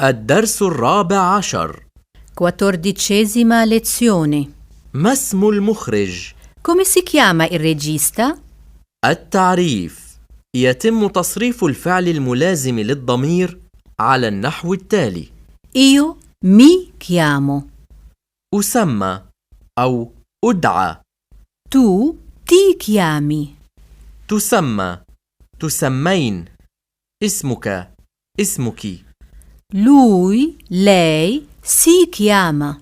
الدرس 14. 14ª lezione. ما اسم المخرج؟ Come si chiama il regista? التعريف. يتم تصريف الفعل الملازم للضمير على النحو التالي: Io mi chiamo. أسمى أو أدعى. Tu ti chiami. تسمى، تسمين. اسمك، اسمك. Lui, lei si chiama.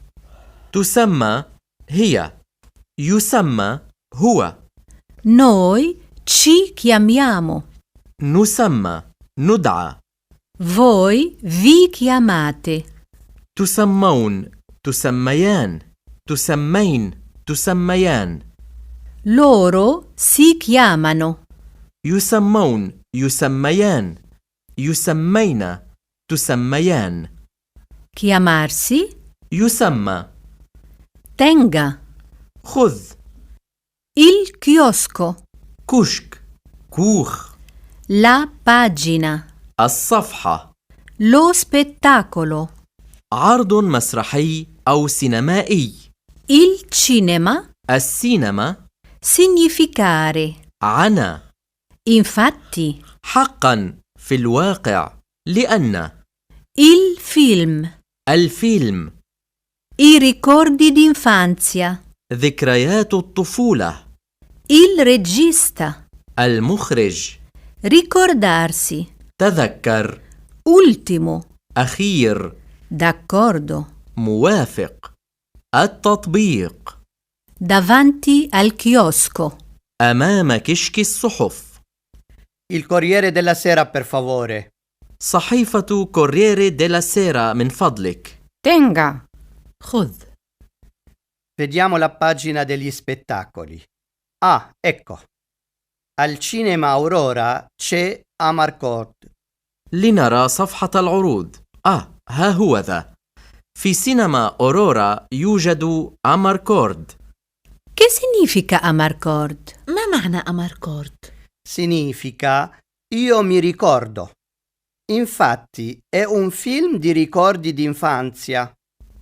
تسمى هي، يسمى هو. Noi ci chiamiamo. نسمى، ندعى. Voi vi chiamate. تسمون، تسميان، تسمين، تسميان. Loro si chiamano. يسمون، يسميان، يسمين، تسميان. Chiamarsi. يسمى. Tenga. خذ. Il chiosco. كشك، كوخ. La pagina. الصفحة. Lo spettacolo. عرض مسرحي أو سينمائي. Il cinema. السينما. Significare. عنا. Infatti. حقا، في الواقع، لأن. Il film. الفيلم. I ricordi d'infanzia. ذكريات الطفولة. Il regista. المخرج. Ricordarsi. تذكر. Ultimo. أخير. D'accordo. موافق. التطبيق. Davanti al chiosco. أمام كشك الصحف. Il Corriere della Sera, per favore. صحيفة كوريري ديلا سيرا من فضلك. Tenga. خذ. Vediamo la pagina degli spettacoli. Ah, ecco. Al cinema Aurora c'è Amarcord. لنرى صفحة العروض. ها هو ذا. في سينما أورورا يوجد أماركورد. Che significa Amarcord? ما معنى أماركورد؟ Significa io mi ricordo. Infatti è un film di ricordi d'infanzia.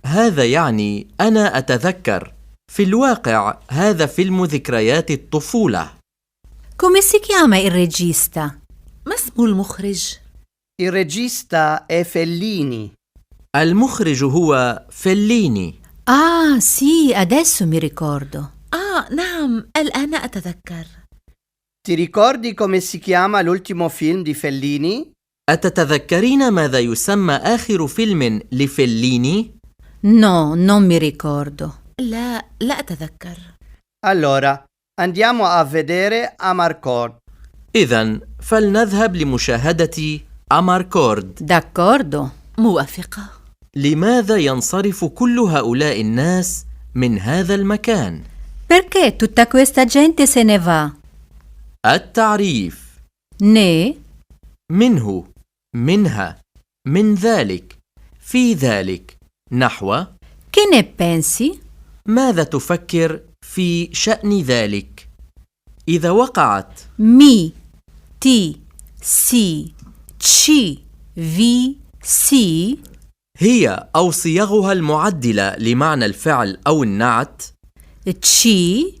هذا يعني أنا أتذكر. في الواقع هذا فيلم ذكريات الطفولة. Come si chiama il regista? ما اسم المخرج؟ Il regista è Fellini. المخرج هو فيليني. Ah, sì, adesso mi ricordo. نعم، الآن أتذكر. Ti ricordi come si chiama l'ultimo film di Fellini? أتتذكرين ماذا يسمى آخر فيلم لفيليني؟ No, non mi ricordo. لا أتذكر. Allora, andiamo a vedere Amarcord. إذن فلنذهب لمشاهدة أماركورد. D'accordo. موافقة. لماذا ينصرف كل هؤلاء الناس من هذا المكان؟ Perché tutta questa gente se ne va? التعريف. Ne? منه، منها، من ذلك، في ذلك. نحو: Che ne pensi? ماذا تفكر في شأن ذلك؟ إذا وقعت Mi, ti, si, ci, vi, si. هي أو صيغها المعدلة لمعنى الفعل أو النعت Ci,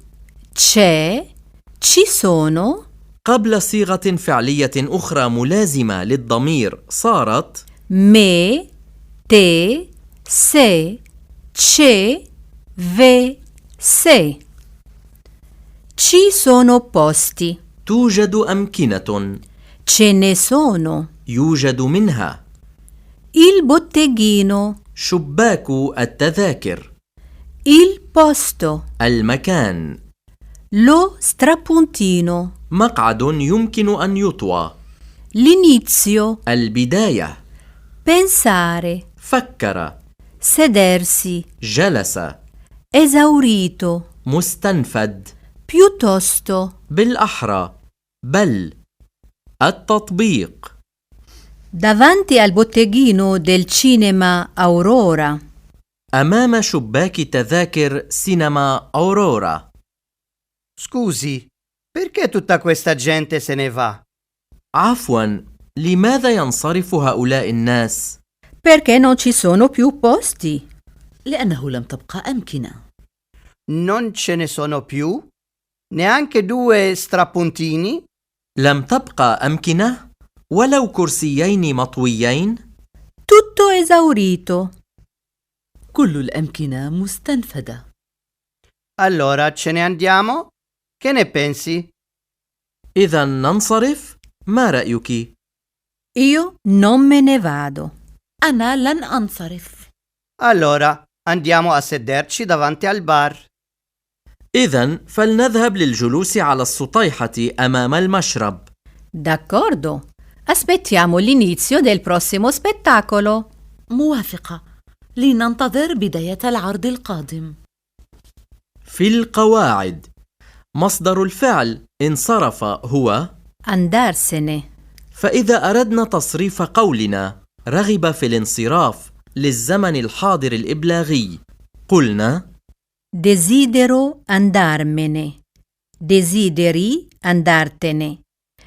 c'è, ci sono. قبل صيغة فعلية أخرى ملازمة للضمير صارت Me, te, se, c'è, ve, se. Ci sono posti. توجد أمكنة. Ce ne sono. يوجد منها. Il botteghino. شباك التذاكر. Il posto. المكان. Lo strapuntino. مقعد يمكن أن يطوى. L'inizio. البداية. Pensare. فكر. Sedersi. جلس. Esaurito. مستنفد. Piuttosto. بالأحرى. بل. التطبيق. Davanti al botteghino del cinema Aurora. أمام شباك تذاكر سينما أورورا. Scusi, perché tutta questa gente se ne va? عفوا، لماذا ينصرف هؤلاء الناس؟ Perché non ci sono più posti. لأنه لم تبقى أمكنة. Non ce ne sono più? Neanche due strapuntini? لم تبقى أمكنة ولو كرسيين مطويين. Tutto esaurito. كل الأمكنة مستنفدة. Allora ce ne andiamo? Che ne pensi? إذا ننصرف؟ ما رأيك؟ Io non me ne vado. أنا لن أنصرف. Allora andiamo a sederci davanti al bar. إذا فلنذهب للجلوس على السطيحة أمام المشرب. D'accordo. Aspettiamo l'inizio del prossimo spettacolo. موافقة. لننتظر بداية العرض القادم. في القواعد مصدر الفعل انصرف هو Andarsene. فإذا أردنا تصريف قولنا رغب في الانصراف للزمن الحاضر الإبلاغي قلنا Desidero andarmene. Desideri andartene.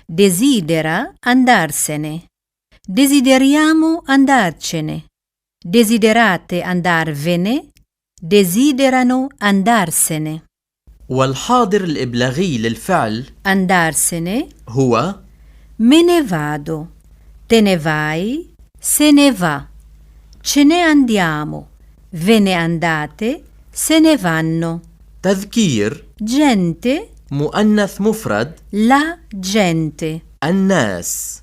Desidera andarsene. Desideriamo andarcene. Desiderate andarvene. Desiderano andarsene. والحاضر الإبلاغي للفعل Andarsene. هو Me ne vado. Te ne vai. Se ne va. Ce ne andiamo. Ve ne andate. Se ne vanno. تذكير Gente. مؤنث مفرد La gente. الناس.